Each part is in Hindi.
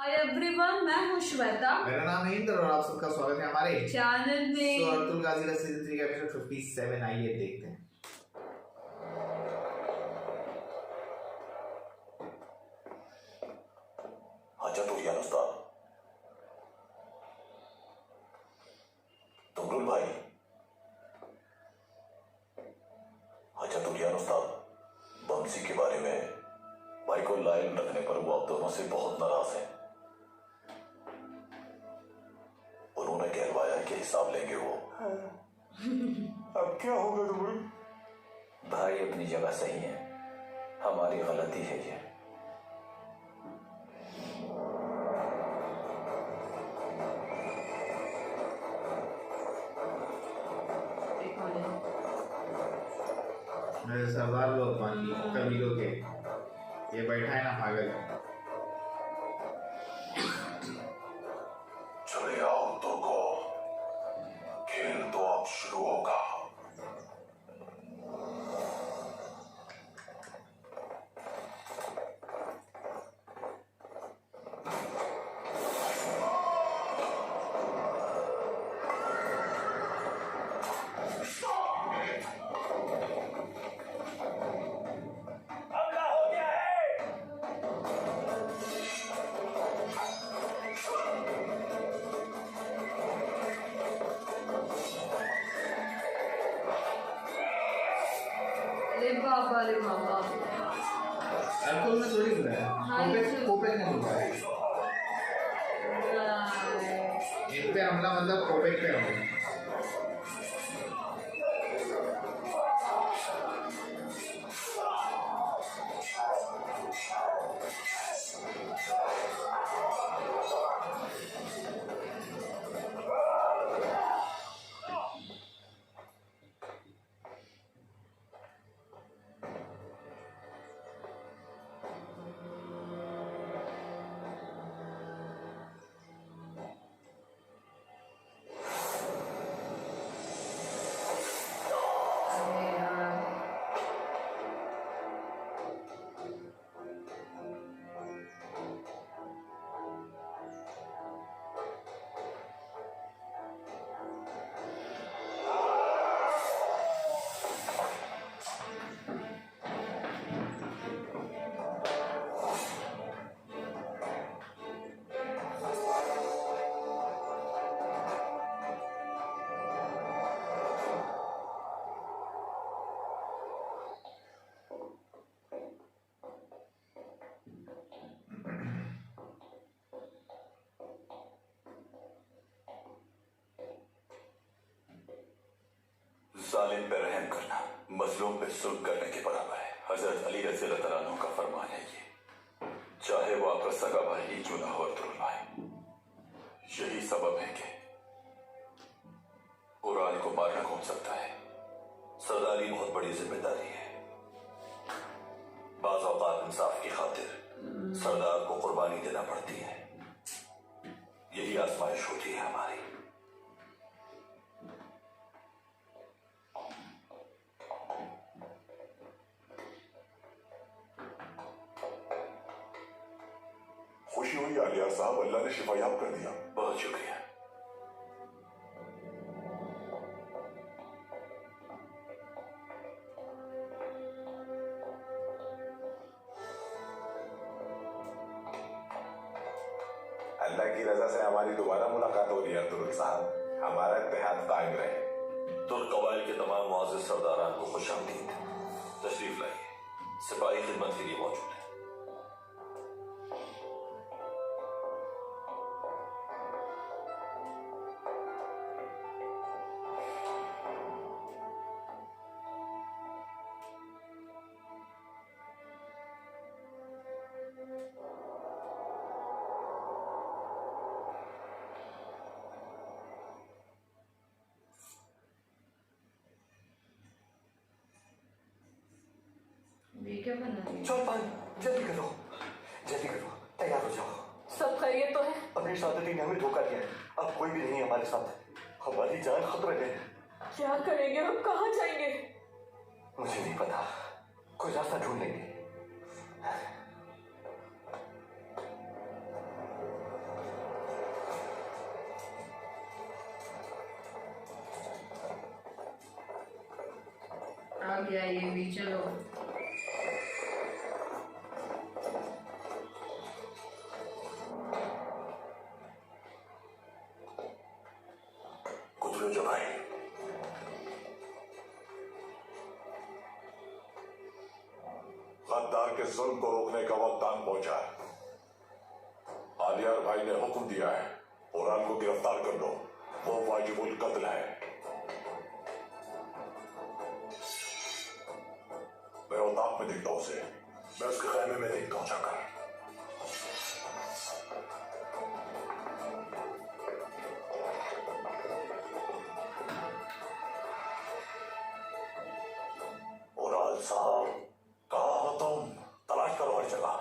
हाय एवरीवन, मैं हूँ श्वेता। मेरा नाम है इंद्र और आप सबका स्वागत है हमारे चैनल में। अर्तुल गाजी का सीजन 3 का एपिसोड 57। आइए देखते हैं। अच्छा तुरियान उस्ताद, तुमरुल भाई। अच्छा तुरियान उस्ताद, बमसी के बारे में भाई को लाइन रखने पर वो आप दोनों से बहुत नाराज हैं। उन्होंने कहलवाया कि हिसाब लेंगे वो। अब क्या होगा तुमरुल? भाई अपनी जगह सही है, हमारी गलती है ये। मेरे सरदार लोग कबीलों के ये बैठा है ना पागल। चले आओ तो को, खेल तो अब शुरू होगा। अरे बाबा अर्तुल ने थोड़ी बुलाया, कोपेक ने बुलाया। इन पे हमला मतलब कोपेक पे हमला। जालिम पे रहम करना मजलूम पे जुल्म करने के बराबर है। हजरत अली रज़ी अल्लाह तआला अन्हु का फरमान है ये, चाहे वो आपका सगा भाई ही क्यों ना हो अर्तुल भाई। यही सबब है कि कुरान को मारना कौन सकता है। सरदारी बहुत बड़ी जिम्मेदारी है। बाज़ औक़ात इंसाफ की खातिर सरदार को कुर्बानी देना पड़ती है। यही आजमाइश होती है हमारी। खुशी हुई आलिया साहब, अल्लाह ने शिफायाब कर दिया। बहुत शुक्रिया। अल्लाह की रजा से हमारी दोबारा मुलाकात हो रही है अर्तुल साहब। हमारा इत्तेहाद कायम रहे। तुर्क कबाइल के तमाम मुआज़्ज़िज़ सरदारान को खुशामदीद। तशरीफ लाइए, सिपाही खिदमत के लिए मौजूद है। ये क्या बना रही है? चल पान, जल्दी करो, जल्दी करो, तैयार हो जाओ। सब खैरियत तो है? अपनी सादती ने हमें धोखा दिया है। अब कोई भी नहीं हमारे साथ। हमारी जान खतरे में है। क्या करेंगे हम? कहाँ जाएंगे? मुझे नहीं पता, कोई रास्ता ढूंढ लेंगे। गया ये भी। चलो कुतरे जो भाई, गद्दार के जुल्म को रोकने का वक्त आन पहुंचा है। आलियार भाई ने हुक्म दिया है, उरान को गिरफ्तार कर लो, वो वाजिबुल कत्ल है। मैं औताक में देखता हूं उसे, मैं उसके खैमे में देखता हूं जाकर। उरान साहब, कहाँ हो तुम? तलाश करो हर जगह।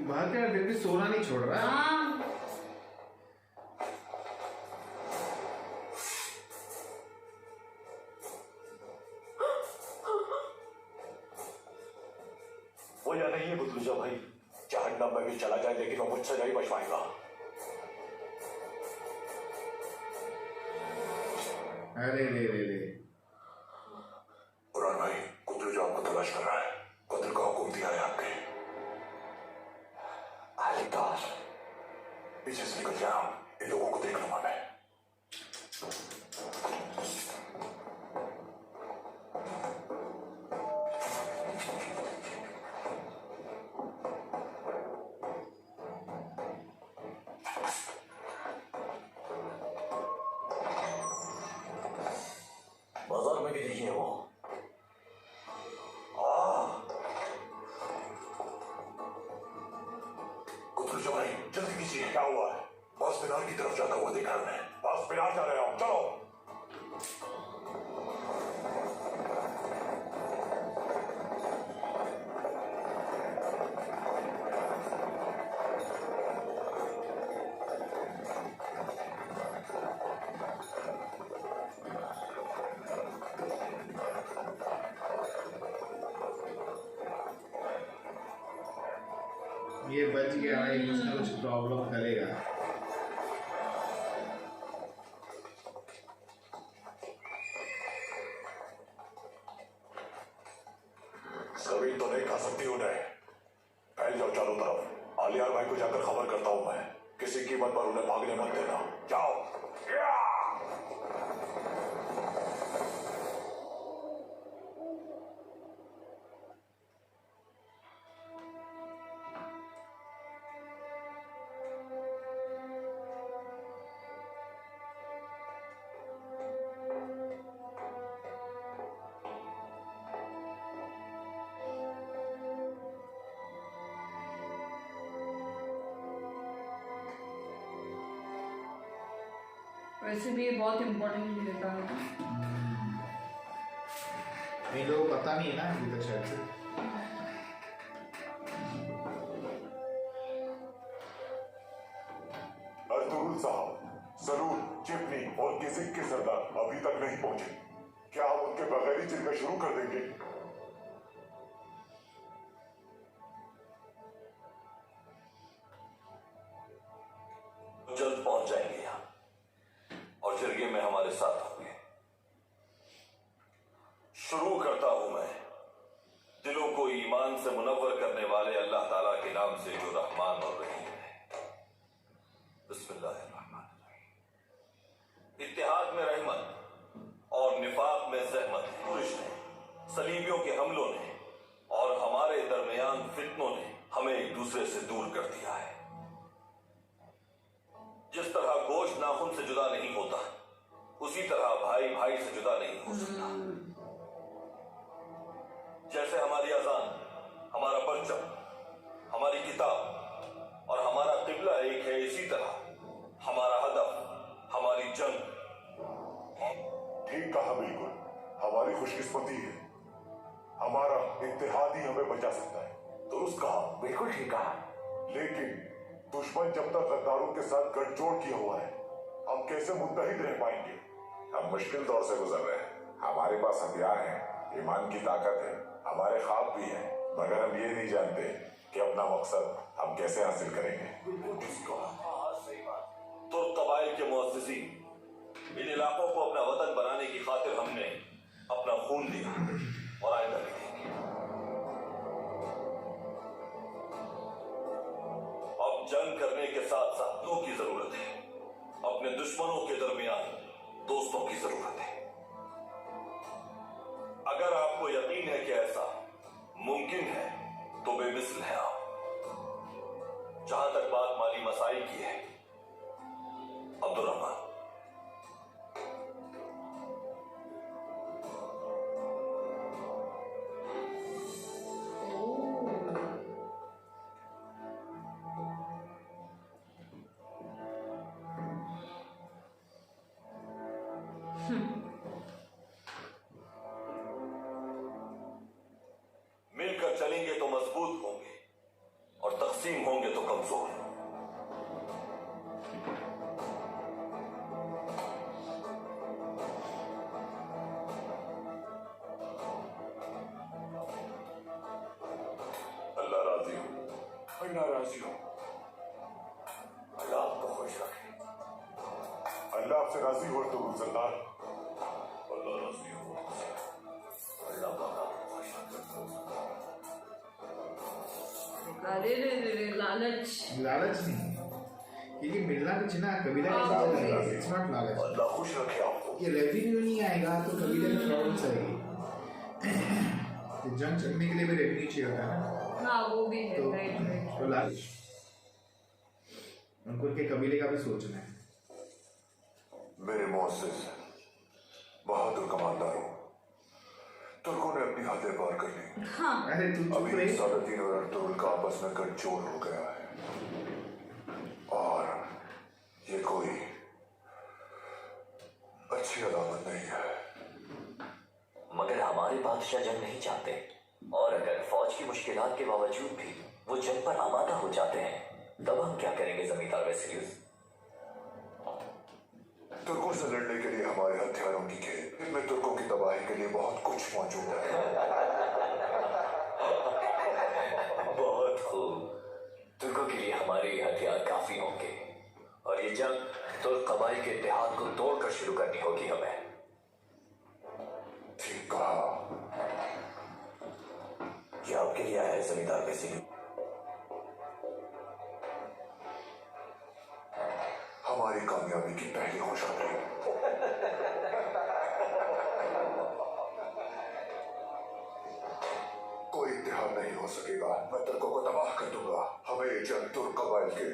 बाहर क्या फिर भी सोना नहीं छोड़ रहा है। हाँ वो या नहीं है बुतलूजा भाई, जहन्नम में भी चला जाए लेकिन वो मुझसे नहीं बच पाएगा। अरे रे रे रे, उरान भाई, बुतलूजा आपको तलाश कर रहा है, कत्ल का हुक्म दिया है आपने। आलिदास, पीछे से निकल जाओ, इन लोगों को देख लूंगा मैं। बाजार में भी नहीं है वो। कुतुल भाई, जल्दी कीजिए, क्या हुआ है? बॉस मीनार की तरफ जाता हुआ देखा मैं। बॉस मीनार जा रहे हो, चलो। ये बच गया, ये कुछ ना कुछ प्रॉब्लम करेगा। जमीन तो नहीं खा सकती उन्हें। फैल जाओ चारों तरफ। आलियार भाई को जाकर खबर करता हूं मैं। किसी कीमत पर उन्हें भागने मत देना। जाओ। वैसे भी ये बहुत इम्पोर्टेंट लिखा है। इन लोगों को पता नहीं है ना अभी तक शायद से। अर्तुगरुल साहब, सलूल, चिपनी और किसिक के सरदार अभी तक नहीं पहुंचे। क्या हम उनके बगैर ही चिल्का शुरू कर देंगे? जल्द पहुंच जाएंगे यहाँ और जिरगे में हमारे साथ होंगे। शुरू करता हूं मैं दिलों को ईमान से मुनव्वर करने वाले अल्लाह ताला के नाम से जो रहमान और रहीम है। बिस्मिल्लाहिर्रहमानिर्रहीम। इत्तेहाद में रहमत और निफाक में ज़हमत ने, सलीबियों के हमलों ने और हमारे दरमियान फितनों ने हमें एक दूसरे से दूर कर दिया है। जिस तरह गोश्त नाखून से जुदा नहीं होता, उसी तरह भाई भाई से जुदा नहीं हो सकता। जैसे हमारी अजान, हमारा परचम, हमारी किताब और हमारा किबला एक है, इसी तरह हमारा हदफ, हमारी जंग। ठीक कहा, बिल्कुल। हमारी खुशकिस्मती है, हमारा इत्तेहाद ही हमें बचा सकता है। दुरुस्त कहा, बिल्कुल ठीक कहा। लेकिन दुश्मन जब तक गद्दारों के साथ गठजोड़ किया हुआ है, हम कैसे मुत्तहिद रह पाएंगे? हम मुश्किल दौर से गुजर रहे हैं। हमारे पास हथियार हैं, ईमान की ताकत है, हमारे ख्वाब भी हैं, मगर हम ये नहीं जानते कि अपना मकसद हम कैसे हासिल करेंगे। तो कबाइल के मुअज़्ज़िज़ीन, इन इलाकों को अपना वतन बनाने की खातिर हमने अपना खून दिया और आइंदा भी देंगे। अब जंग करने के साथ साथ दोस्तों की जरूरत है। अपने दुश्मनों के दरमियान दोस्तों की जरूरत है। अगर आपको यकीन है कि ऐसा मुमकिन है तो बेमिसल है आप। जहां तक बात माली मसाइल की है, अब्दुर्रहमान, मिलकर चलेंगे तो मजबूत होंगे और तकसीम होंगे तो कमजोर। अल्लाह राजी हो, अल्लाह राजी हो। अल्लाह आपको खुश रखे। अल्लाह आपसे राजी हो तो सरदार। अल्लाह राजी हो। अल्लाह पाक आपको खुश रखे। अरे रे रे रे, लालच। लालच नहीं, क्योंकि मिलना कुछ ना कबीला के साथ आएगा, इट्स नॉट लालच। अल्लाह खुश रखे आपको। ये रेवेन्यू नहीं आएगा तो कबीले में प्रॉब्लम्स आएगी। तो जंग चलने के लिए भी रेवेन्यू चाहिए होता है ना, हाँ वो भी है, तो राइट राइट। तो लालच उनको के कबीले का भी सोचना है। मेरे मुअज़्ज़िज़ बहादुर कमांडरों, तुर्कों ने अपनी हदें पार कर ली। हाँ अरे तू चुप अभी रही। सादतीन और अर्तुगरुल का आपस में गठजोड़ हो गया है और ये कोई अच्छी अलामत नहीं है। मगर हमारे बादशाह जंग नहीं चाहते, और अगर फौज की मुश्किलात के बावजूद भी वो जंग पर आमादा हो जाते हैं, तब हम क्या करेंगे जमींदार वेसिलियस? तुर्कों से लड़ने के लिए हमारे हथियारों की खेल, इनमें तुर्कों की तबाही के लिए बहुत कुछ मौजूद है। बहुत खूब। तुर्कों के लिए हमारे ये हथियार काफी होंगे, और ये जंग तुर्क कबाइल के इत्तेहाद को तोड़कर शुरू करनी होगी हमें। ठीक कहा। ये आपके लिए आया है जमींदार वेसिलियस। हमारी कामयाबी की पहली खुशखबरी। कोई इत्तेहाद नहीं हो सकेगा। मैं तुर्कों को तबाह कर दूंगा। हमें ये जंग तुर्क कबाइल के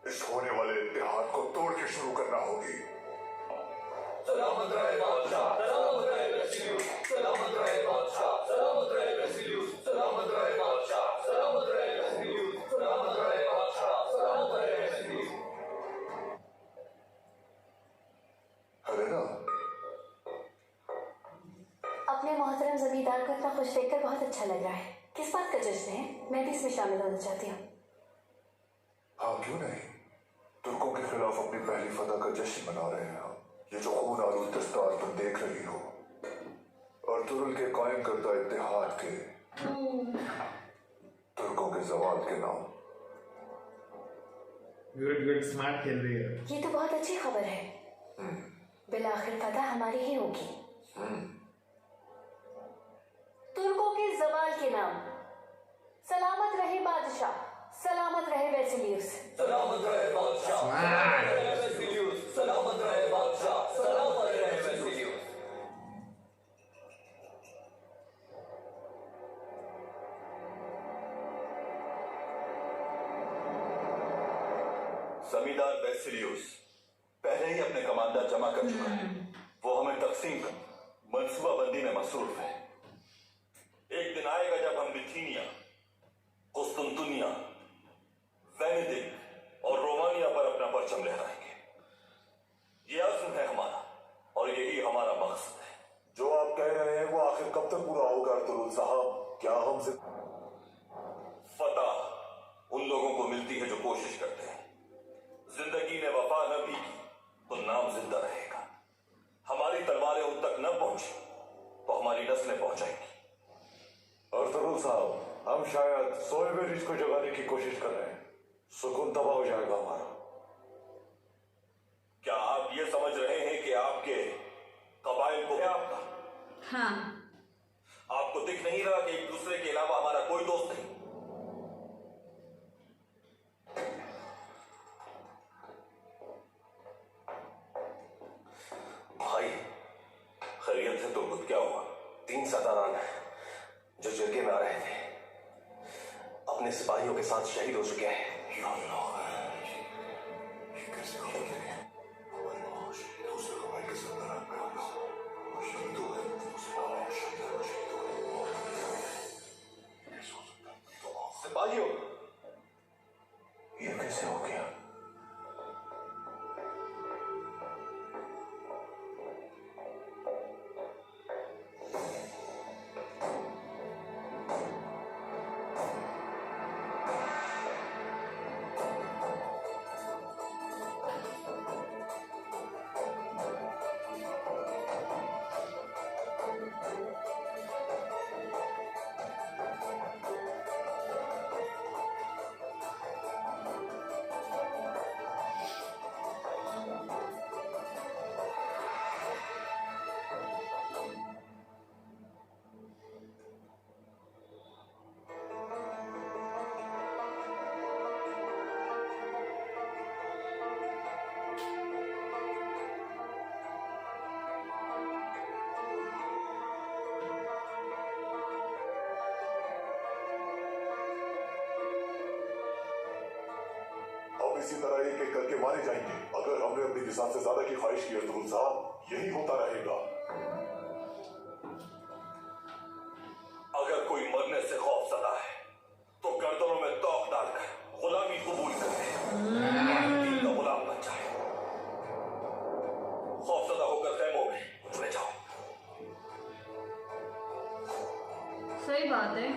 इस होने वाले इत्तेहाद को तोड़ के शुरू करना होगी। सलामत रहे बादशाह, सलामत रहे वेसिलियस, सलामत रहे बादशाह, सलामत रहे वेसिलियस, सलामत रहे बादशाह, सलामत रहे वेसिलियस, सलामत रहे बादशाह, सलामत रहे वेसिलियस। हेलेना, अपने मोहतरम जमींदार को इतना खुश देखकर बहुत अच्छा लग रहा है। किस बात का जश्न है? मैं भी इसमें शामिल होना चाहती हूँ। हाँ क्यों नहीं। तुर्कों के खिलाफ अपनी पहली फतह का जश्न मना रहे हैं हम। ये जो खून आलूद दस्तार तुम देख रही हो, अर्तुगरुल के कायम करदा इत्तेहाद के, तुर्कों के जवाल के नाम। गुड गुड, स्मार्ट खेल रही है। ये तो बहुत अच्छी खबर है। बिलाखिर फतह हमारी ही होगी। तुर्कों के जवाल के नाम। सलामत रहे बादशाह, सलामत रहे वेसिलियस। सलामत रहे बादशाह, सलामत रहे वेसिलियस, सलामत रहे बादशाह, सलामत रहे वेसिलियस। जमींदार वेसिलियस पहले ही अपने कमांडर जमा कर चुका है। वो हमें तकसीम कर मंसूबाबंदी में मसरूफ है। एक दिन आएगा जब हम बिथीनिया, कुस्तुनतुनिया, वेनेदिक और रोमानिया पर अपना परचम लहराएंगे। ये अज़्म है हमारा और यही हमारा मकसद है। जो आप कह रहे हैं वो आखिर कब तक पूरा होगा अर्तुगरुल साहब? क्या हमसे फतह उन लोगों को मिलती है जो कोशिश करते हैं। जिंदगी ने वफा न भी की तो नाम जिंदा रहेगा। हमारी नस्लें पहुंचाएंगी। और तरुल साहब, हम शायद सोए हुए रिछ को जगाने की कोशिश कर रहे हैं। सुकून तबाह हो जाएगा हमारा। क्या आप ये समझ रहे हैं कि आपके कबाइल को क्या आपका हाँ, आपको दिख नहीं रहा कि एक दूसरे के अलावा हमारा कोई दोस्त नहीं? भाई, खैरियत है? तो खुद क्या हुआ? 3 सरदारान जो जिरगे में आ रहे थे अपने सिपाहियों के साथ शहीद हो चुके हैं। या अल्लाह, ये कैसे हो गया? हमारे लाश दूसरे कबाइल के सरदार शहीद हो गए। सिपाहियों, ये कैसे हो गया? अब इसी तरह एक एक करके मारे जाएंगे। अगर हमने अपनी निसाब से ज्यादा की ख्वाहिश की अब्दुल साहब, यही होता रहेगा। अगर कोई मरने से खौफ सता है तो गर्दनों में तौक डालकर गुलामी कबूल कर ले, दीन का गुलाम बन जाए। खौफसदा होकर खैमों में उतरे जाओ। सही बात है।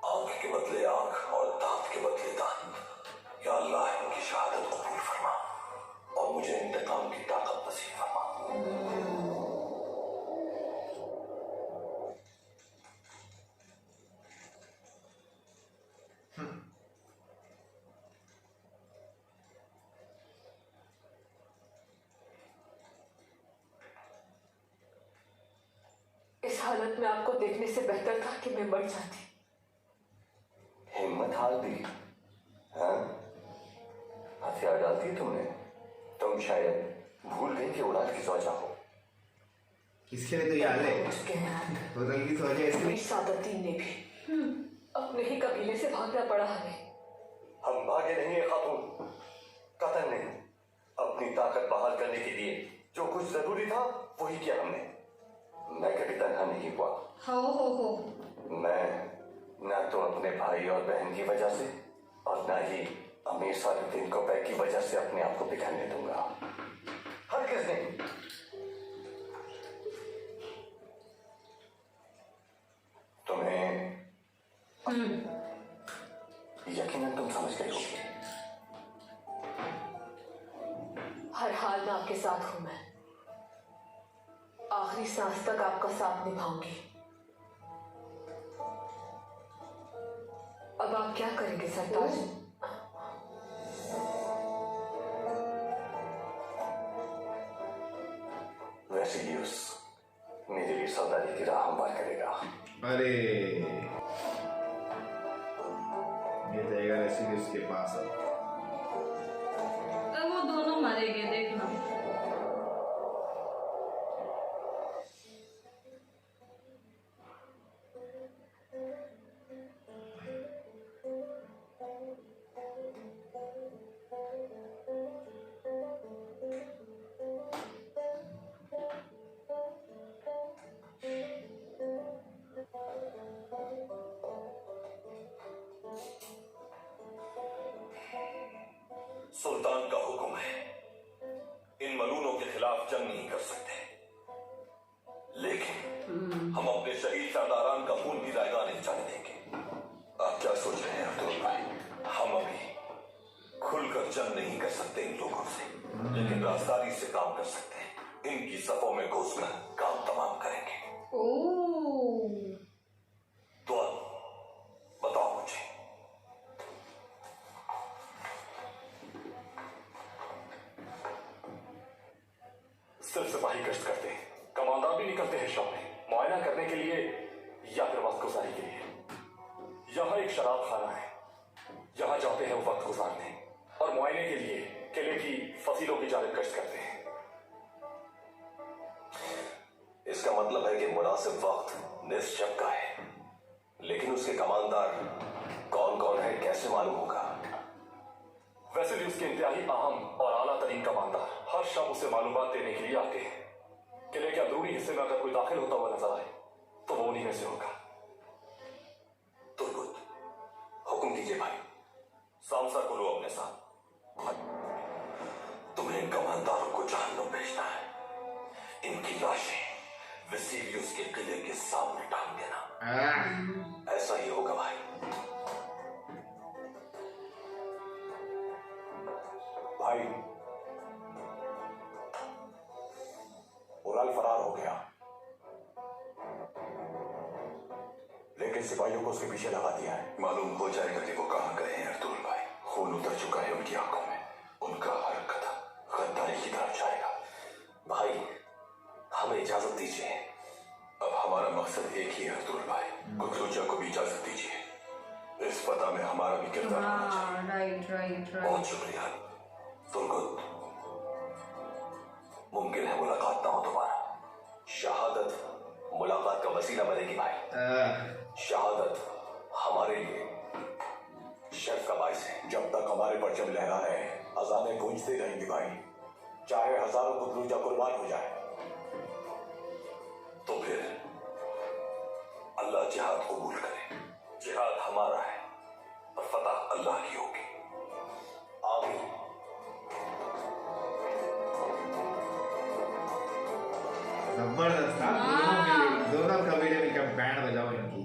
आंख के बदले आंख और दांत के बदले दांत। या अल्लाह, इनकी शहादत कबूल फरमा और मुझे इंतकाम की ताकत नसीब फरमा। इस हालत में आपको देखने से बेहतर था कि मैं मर जाती। हिम्मत हार दी, हाँ? हथियार डालती तुमने। तुम शायद भूल गई कि औलाद की वजह हो। किसके लिए तो ये हाल है? हो चुके हैं। बदल की वजह इसके मेरी सादतीन ने भी अपने ही कबीले से भागना पड़ा हमें। हम भागे नहीं है खातून, कतल नहीं। अपनी ताकत बहाल करने के लिए जो कुछ जरूरी था वही किया हमने। मैं कभी तनहा नहीं हुआ। हो। मैं न तो अपने भाई और बहन की वजह से और न ही अमीर सादुद्दीन को बैग की वजह से अपने आप को बिखरने दूंगा। हर किसने तुम्हें यकीनन तुम समझ गई होगी। हर हाल में आपके साथ हूं मैं। आखिरी सांस तक आपका साथ निभाऊंगी। अब आप क्या करेंगे सरताज? वैसे ही उस मेरे लिए सौदारी की राह हमवार करेगा। अरे ये जाएगा रेसिपी उसके पास। अब वो दोनों मरेंगे, देखना। सुल्तान का हुक्म है, इन मलूनों के खिलाफ जंग नहीं कर सकते, लेकिन हम अपने शहीद सरदारान का खून भी जायगा नहीं जाने देंगे। आप क्या सोच रहे हैं अब्दुल भाई? हम अभी खुलकर जंग नहीं कर सकते इन लोगों से, लेकिन राजदारी से काम कर सकते हैं। इनकी सफों में घुसकर काम तमाम करेंगे। ओह, तो अब बताओ मुझे, सिर्फ सिपाही गश्त करते हैं, कमांडर भी निकलते हैं शाम में मुआयना करने के लिए या फिर वक्त गुजारी के लिए। यहाँ एक शराब खाना है, यहाँ जाते हैं वक्त गुजारने और मुआयने के लिए किले की फसीलों की जानिब गश्त करते हैं। इसका मतलब है कि मुनासिब वक्त निस्फ शब का है, लेकिन उसके कमांडर कौन कौन है कैसे मालूम होगा? वैसे भी उसके इंतहाई अहम और आला तरीन कमांडर हर शब उसे मालूमात देने के लिए आते हैं। किले के अंदरूनी हिस्से में अगर कोई दाखिल होता हुआ नजर आए तो वो उन्हीं में से होगा। तुर्गुत, हुक्म कीजिए भाई, सामसा को लो अपने साथ। तुम्हें इन कमांडरों को जहन्नुम भेजना है। इनकी लाशें वेसिलियस के किले के सामने टांग देना। ऐसा ही होगा भाई। भाई, उराल फरार हो गया, लेकिन सिपाहियों को उसके पीछे लगा दिया है। मालूम हो जाएगा कि वो कहां गए हैं अर्तुल भाई। खून उतर चुका है उनकी आंखों में। उनका हर कदम गद्दारी की तरफ जाएगा। भाई, हमें इजाजत दीजिए। अब हमारा मकसद एक ही है अर्तुल भाई। कुकलूजा को भी इजाजत दीजिए। इस पता में हमारा भी किरदार होना चाहिए। हाँ, राइट राइट बहुत राइट। शुक्रिया तुर्गुत। मुमकिन है मुलाकात ना हो दोबारा। शहादत मुलाकात का वसीला बनेगी भाई। शहादत हमारे लिए शर्फ का बाइस है। जब तक हमारे परचम लहरा रहे हैं, अजानें गूंजती रहेंगी भाई, चाहे हजारों कुकलूजा कुर्बान हो जाए। तो फिर अल्लाह जिहाद कबूल करे। जिहाद हमारा है और फतह अल्लाह की होगी। आमीन। जबरदस्त। दोनों कबीले मिलकर बैंड बजाओ इनकी।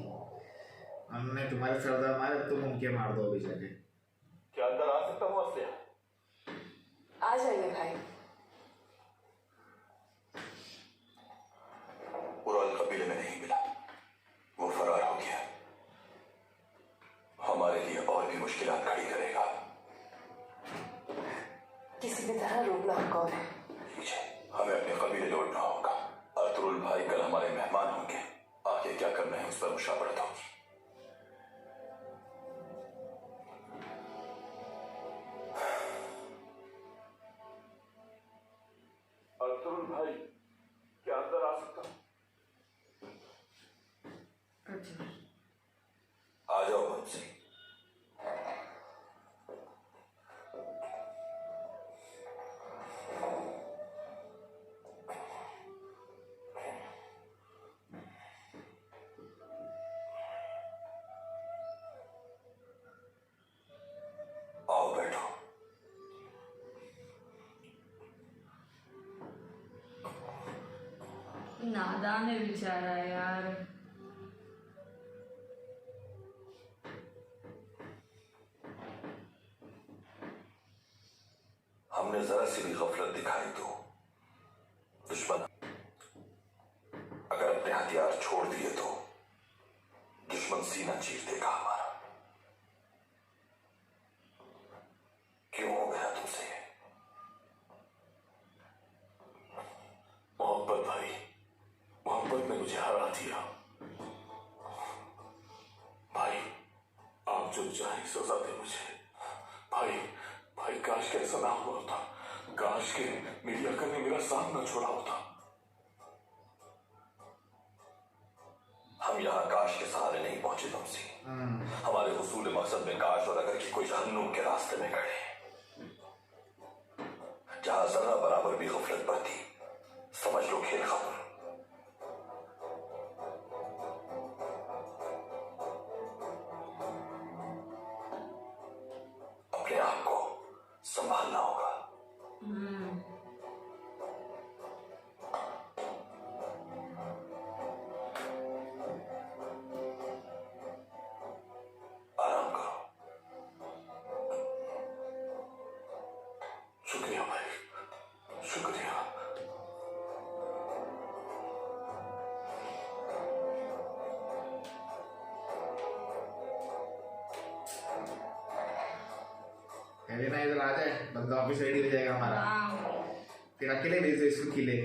हमने तुम्हारे सरदार मारे, तुम उनके मार दो अभी जाके। क्या अंदर आ सकता हूँ असलिया? आ जाइए भाई। उराल कबीले में नहीं मिला, वो फरार हो गया। हमारे लिए और भी मुश्किलात खड़ी करेगा। किसी भी तरह रोकना होगा उन्हें। पीछे हमें अपने कबीले लौटना होगा। अर्तुल भाई कल हमारे मेहमान होंगे। आगे क्या करना है उस पर मुशावरत होगी। अर्तुल भाई, क्या अंदर आ सकता हूँ? अच्छा, आ जाओ मुझसे। आओ बैठो। नादान है बेचारा यार। हमने जरा सी भी गफलत दिखाई तो दुश्मन अगर अपने हथियार छोड़ दिए तो दुश्मन सीना चीर देगा हमारा। क्यों हो गया तुमसे ये? मोहब्बत भाई, मोहब्बत ने मुझे हरा दिया। भाई, आप जो चाहे सजा दे मुझे। भाई, भाई काश के ऐसा ना हुआ होता। काश के मीडिया ने मेरा साथ ना छोड़ा होता। हम यहाँ काश के सहारे नहीं पहुंचे तुमसे। हमारे हुसूल मकसद में काश और अगर की कोई जहन्नुम के रास्ते में खड़े, जहां जरा बराबर भी गफलत बढ़ती, समझ लो खेल खत्म। अपने आप को संभालना होगा। पहले ना इधर आ जाए, बंदा ऑफिस रेडी हो जाएगा हमारा, वाह, फिर अकेले भेज दो इसको किले।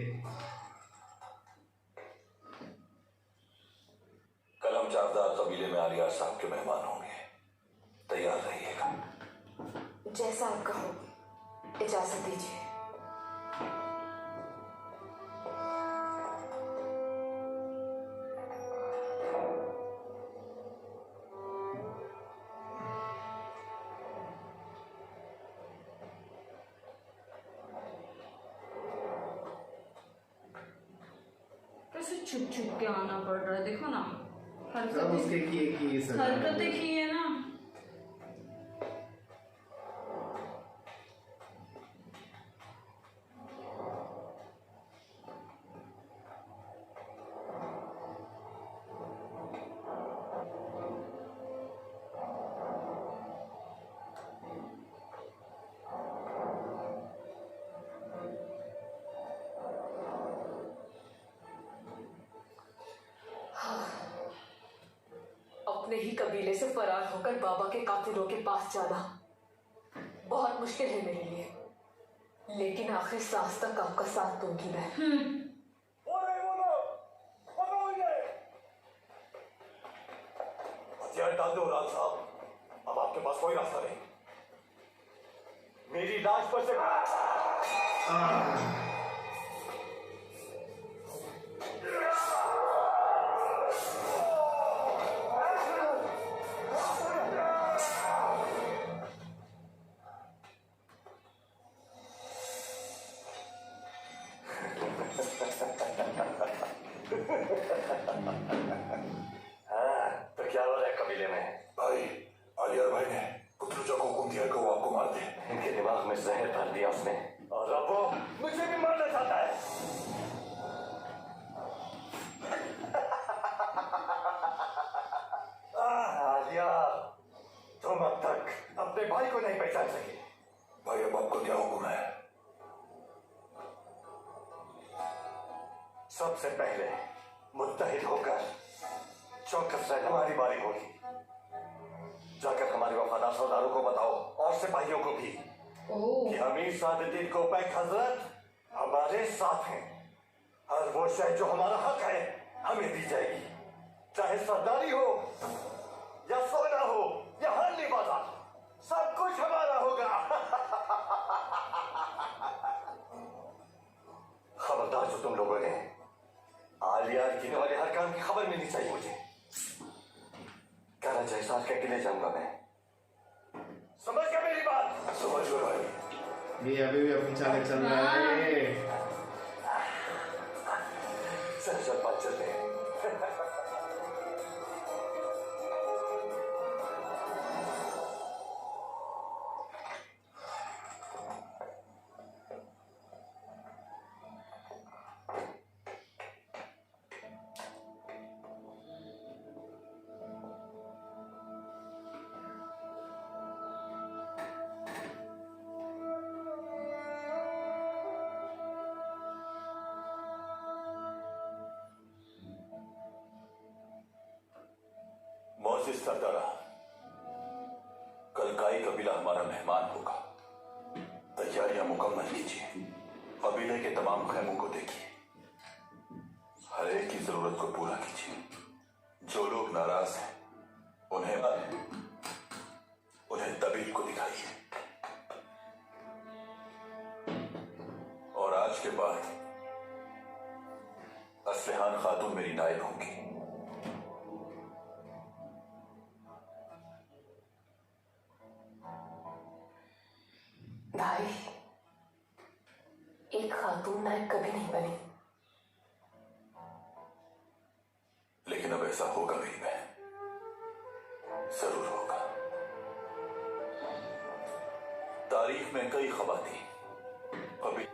कल हम चारदार कबीले में आलियार साहब के मेहमान होंगे, तैयार रहिएगा। जैसा आप कहो, इजाजत दीजिए। कैसे छुप छुप के आना पड़ रहा है, देखो ना सब उसके की हरकतें की है ना। अपने ही कबीले से फरार होकर बाबा के कातिलों के पास जाना बहुत मुश्किल है मेरे लिए, लेकिन आखिर सांस तक आपका साथ दूंगी मैं। हथियार डाल दो राज साहब, अब आपके पास कोई रास्ता नहीं। मेरी लाश पर से तो क्या हो रहा है कबीले में? भाई, आलियार भाई ने कुतरुजा को हुक्म दिया कि वो आपको मार दे। इनके दिमाग में जहर भर दिया उसने, और अब वो मुझे भी मारना चाहता है। आलिया, तुम अब तक अपने भाई को नहीं पहचान सके। भाई, अब आपको क्या हुक्म है? सबसे पहले मुत्तहिद होकर चौकस रहना हमारी बारी होगी। जाकर हमारे वफादार सरदारों को बताओ और सिपाहियों को भी कि अमीर सादुद्दीन को बैक हजरत हमारे साथ हैं। हर वो शय जो हमारा हक है हमें दी जाएगी, चाहे सरदारी हो या सोना हो या हर लिबासा, सब कुछ हमारा होगा। खबरदार, जो तुम लोगों ने आलियार गिरने वाले हर काम की खबर मिलनी चाहिए मुझे। करा जैसा के किले जाऊंगा मैं। समझ गया मेरी बात? समझ गए भाई। ये अभी भी अपनी चाल चल रहा है। चल चल बात चलते हैं। मोहसिस सरदारा, कल काई कबीला हमारा मेहमान होगा। तैयारियां मुकम्मल कीजिए। कबीले के तमाम खैमों को देखिए, हर एक की जरूरत को पूरा कीजिए। जो लोग नाराज हैं उन्हें तबीब को दिखाइए। और आज के बाद असलहान खातून मेरी नायब होंगी। भाई, एक खातून नायब कभी नहीं बनी, लेकिन अब ऐसा होगा मेरी बहन, जरूर होगा। तारीख में कई खवातीन कभी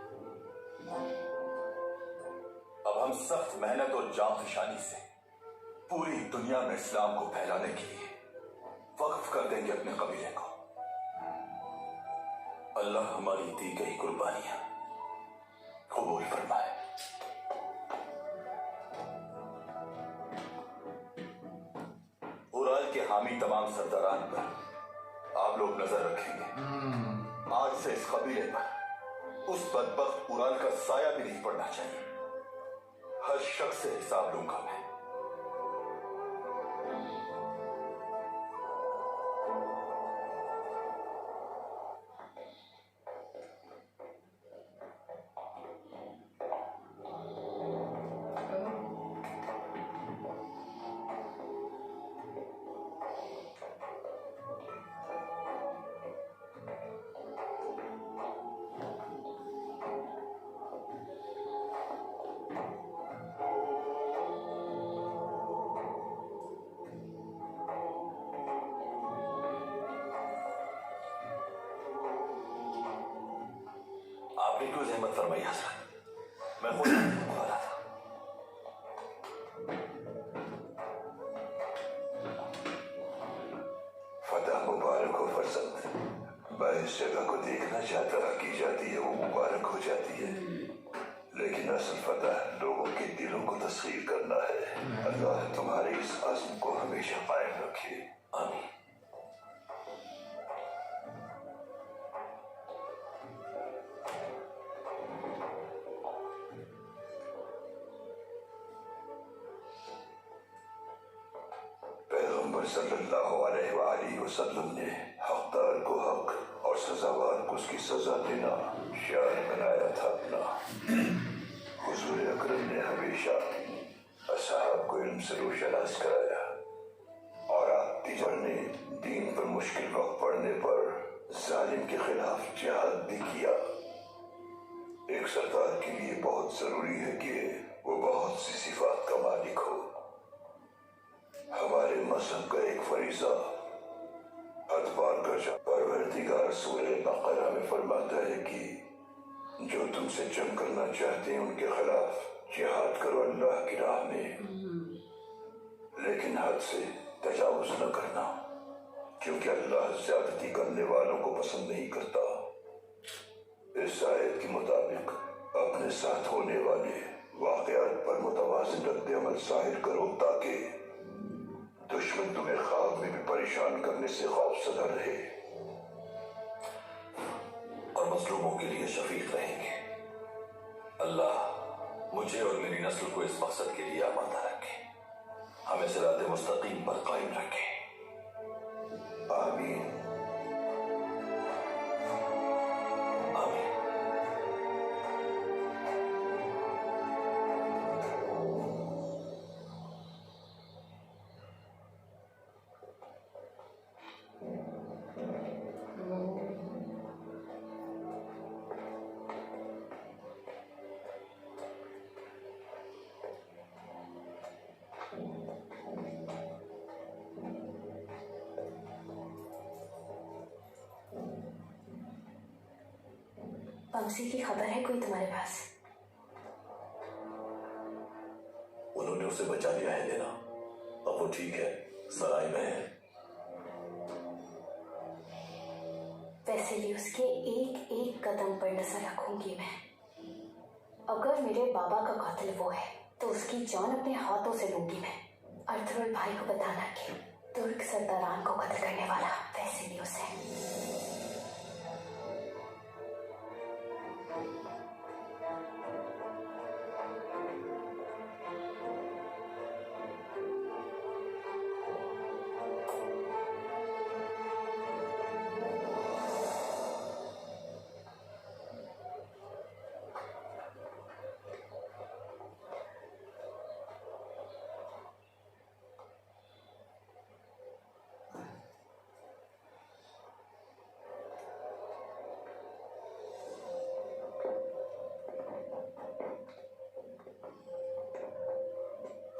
अब हम सख्त मेहनत और जांफशानी से पूरी दुनिया में इस्लाम को फैलाने के लिए वक्फ कर देंगे अपने कबीले को। अल्लाह हमारी दी गई कुर्बानियां कबूल फरमाए। उराल के हामी तमाम सरदारान पर आप लोग नजर रखेंगे। आज से इस कबीले पर उस बदबख्त उराल का साया भी नहीं पड़ना चाहिए। हर शख्स से हिसाब लूंगा मैं। आपने क्यों जहमत फरमाई हजरत? मैं खुद आपको वाला था। फतह मुबारक हो फरजंद। मैं इस जगह को देखना चाहता रहा की जाती है वो मुबारक हो जाती है, लेकिन असल फतह लोगों के दिलों को तस्खीर करना है। अल्लाह तुम्हारे इस आज़म को हमेशा कायम रखे, आमीन। पैगंबर सल्लल्लाहु अलैहि वसल्लम ने हकदार को हक और सजावार को उसकी सजा देना शान बनाया था अपना। हुजूर अकरम ने हमेशा असहाब को इल्म से रोशनास कराया और आप तिजर ने दीन पर मुश्किल वक्त पड़ने पर जालिम के खिलाफ जिहाद भी किया। एक सरदार के लिए बहुत जरूरी है कि वो बहुत सी सिफात का मालिक हो। हमारे मजहब का एक फरीजा अतबार का परवरदिगार सूरह बकरा में फरमाता है कि जो तुमसे जंग करना चाहते हैं उनके खिलाफ जिहाद करो अल्लाह की राह में, लेकिन हद से तजावुज न करना, क्योंकि अल्लाह ज्यादती करने वालों को पसंद नहीं करता। इस आयत के मुताबिक अपने साथ होने वाले वाकयात पर मुतवाज़िन रद्द अमल जाहिर करो ताकि दुश्मन तुम्हें ख्वाब में भी परेशान करने से खौफसदा रहे और मजलूमों के लिए शफीक रहेंगे। अल्लाह मुझे और मेरी नस्ल को इस मकसद के लिए आमादा रखे, हमें सिरात मुस्तकीम पर कायम रखे, आमीन। आमीन। बमसी की खबर है कोई तुम्हारे पास? उन्होंने उसे बचा लिया है लेना, अब वो ठीक है, सराय में है। वैसे भी उसके एक एक कदम पर नजर रखूंगी मैं। अगर मेरे बाबा का कातिल वो है तो उसकी जान अपने हाथों से लूंगी मैं। अर्थरुल भाई को बताना कि तुर्क सरदारान को कत्ल करने वाला वैसे भी उसे।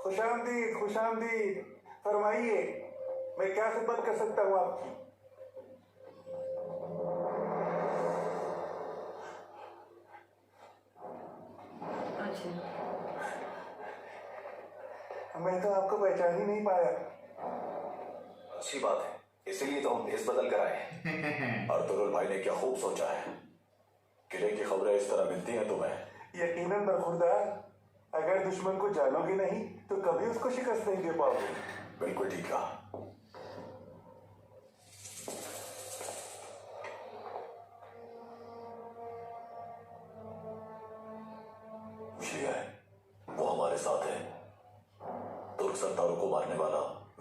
खुशामदीद खुशामदीद, फरमाइए मैं क्या खिदमत कर सकता हूँ आपकी? मैं तो आपको पहचान ही नहीं पाया। अच्छी बात है, इसीलिए तो हम भेस बदल कर आए हैं। अर्तुगरुल भाई ने क्या खूब सोचा है। किले की खबरें इस तरह मिलती हैं तुम्हें? यकीनन बरखुरदार, अगर दुश्मन को जानोगे नहीं तो कभी उसको शिकस्त नहीं दे पाओगे। बिल्कुल ठीक कहा।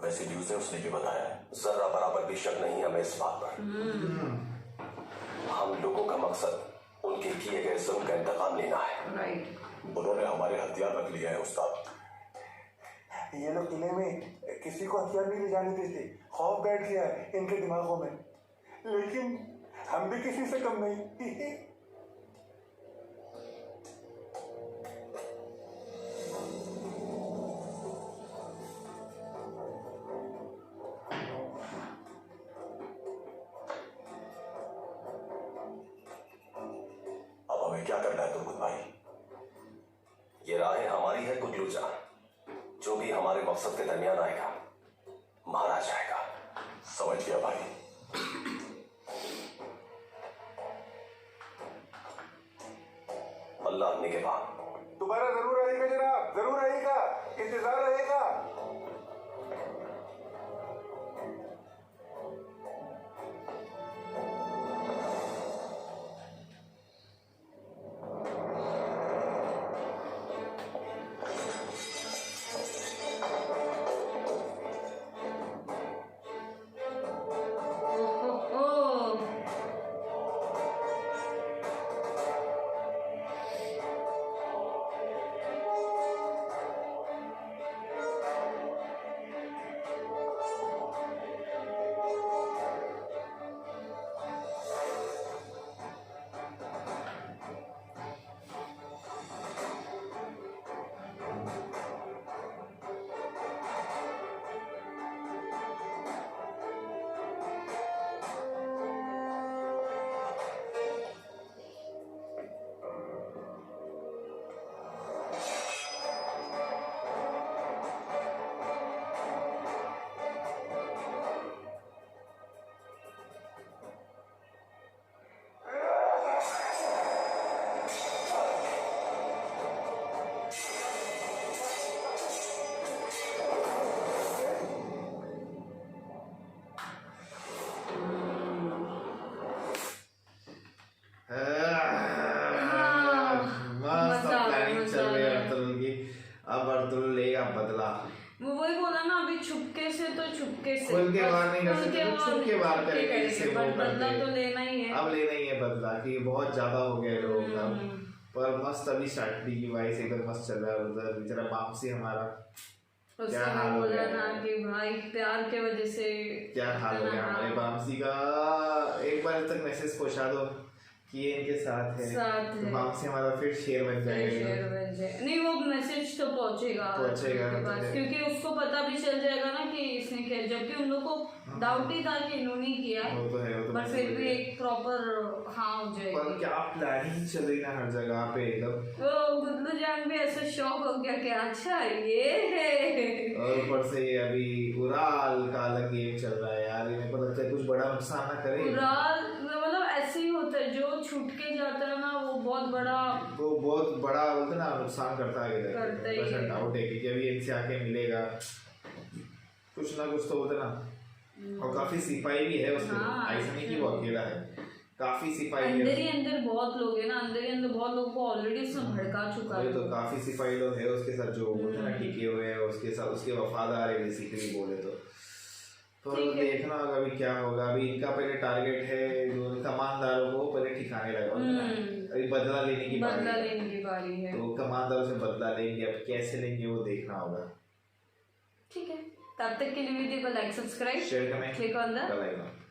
वैसे न्यूज है उसने भी बताया है, जरा बराबर भी शक नहीं हमें इस बात पर। हम लोगों का मकसद उनके किए गए जुल्म का इंतकाम लेना है। राइट। उन्होंने हमारे हथियार रख लिए हैं उस्ताद। ये लोग किले में किसी को हथियार नहीं ले जाने देते, खौफ बैठ गया है इनके दिमागों में। लेकिन हम भी किसी से कम नहीं। अब हमें क्या करना है तुर्गुत भाई? ये राहें हमारी है कुतलूजा। जो भी हमारे मकसद के दरमियान आएगा मारा जाएगा। समझ गया भाई? अल्लाह ने के बाद दोबारा जरूर आएगा जनाब, जरूर आएगा, इंतजार रहेगा। बदला। वो वही बोला ना अभी छुपके से तो छुपके से खुल के बाहर नहीं कर सकते, छुप के बाहर करेंगे, इससे वो बदला तो लेना ही है। अब लेना ही है बदला कि बहुत ज्यादा हो गया लोगों का। पर मस्त अभी स्टार्टिंग की वाइस एकदम मस्त चल रहा है। उधर बेचारा पापसी हमारा क्या हाल हो गया ना कि भाई प्यार के वजह से क्या हाल हो गया हमारे पापसी का। एक बार तक मैसेज पहुंचा दो कि ये इनके साथ है, तो वापसी हमारा फिर शेर बन जाएगा। नहीं वो मैसेज तो पहुंचेगा क्योंकि उसको पता भी चल जाएगा ना कि इसने किया, जबकि उन लोगों को डाउट ही था कि इन्होंने किया है। वो तो है, वो तो पर फिर भी एक प्रॉपर हाँ हो जाएगी। पर क्या प्लानिंग चल रही ना हर जगह पे एकदम। तो गुदलू जान भी ऐसा शौक हो गया कि अच्छा ये है। और ऊपर से ये अभी उराल का अलग गेम चल रहा है यार। मेरे को लगता है कुछ बड़ा नुकसान ना करे। उराल मतलब ऐसे ही होता है, जो छूट के जाता है ना वो बहुत बड़ा बोलते ना नुकसान करता है। डाउट है कि अभी इनसे आके मिलेगा कुछ ना कुछ तो होता ना। और काफी सिपाही भी है उसमें, ऐसा नहीं कि वो अकेला है, काफी सिपाही अंदर ही अंदर बहुत लोग है ना, अंदर ही अंदर बहुत लोग को ऑलरेडी उसने भड़का चुका है। तो काफी सिपाही लोग है उसके साथ जो बोलते ना टिके हुए हैं उसके साथ, उसके वफादार है बेसिकली बोले तो देखना होगा अभी क्या होगा। अभी इनका पहले टारगेट है जो कमानदारों को पहले ठिकाने लगा, अभी बदला लेने की बारी है। तो कमानदारों से बदला लेंगे, अब कैसे लेंगे वो देखना होगा। ठीक है, तब तक के लिए वीडियो को लाइक सब्सक्राइब शेयर करें, click on the bell icon.